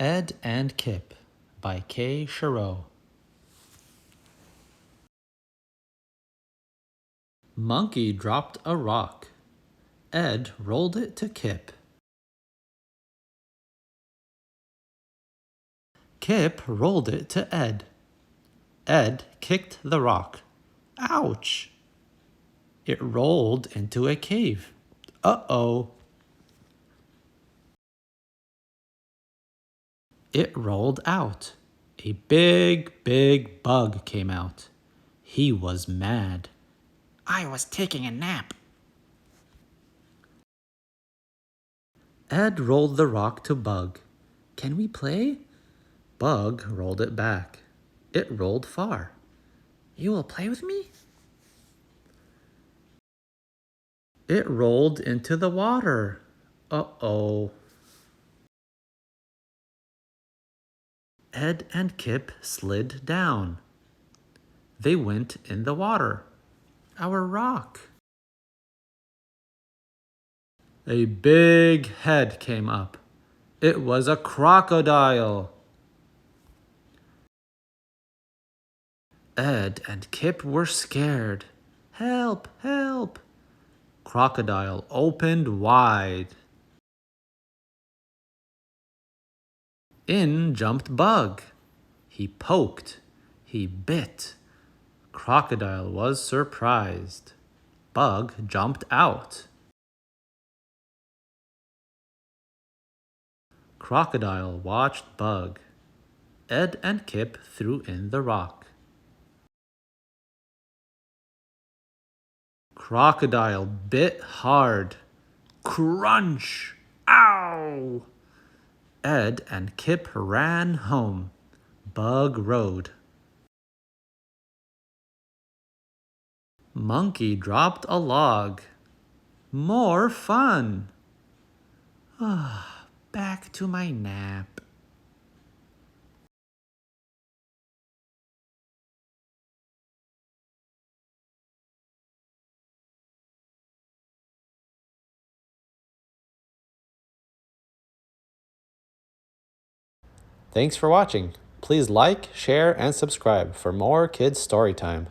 Ed and Kip by Chorao. Monkey dropped a rock. Ed rolled it to Kip. Kip rolled it to Ed. Ed kicked the rock. Ouch! It rolled into a cave. Uh-oh! It rolled out. A big bug came out. He was mad. I was taking a nap. Ed rolled the rock to Bug. Can we play? Bug rolled it back. It rolled far. You will play with me? It rolled into the water. Uh-oh. Ed and Kip slid down. They went in the water. Our rock. A big head came up. It was a crocodile. Ed and Kip were scared. Help, help. Crocodile opened wide. In jumped Bug. He poked. He bit. Crocodile was surprised. Bug jumped out. Crocodile watched Bug. Ed and Kip threw in the rock. Crocodile bit hard. Crunch! Ow! Ed and Kip ran home. Bug rode. Monkey dropped a log. More fun! Back to my nap. Thanks for watching. Please like, share, and subscribe for more kids' story time.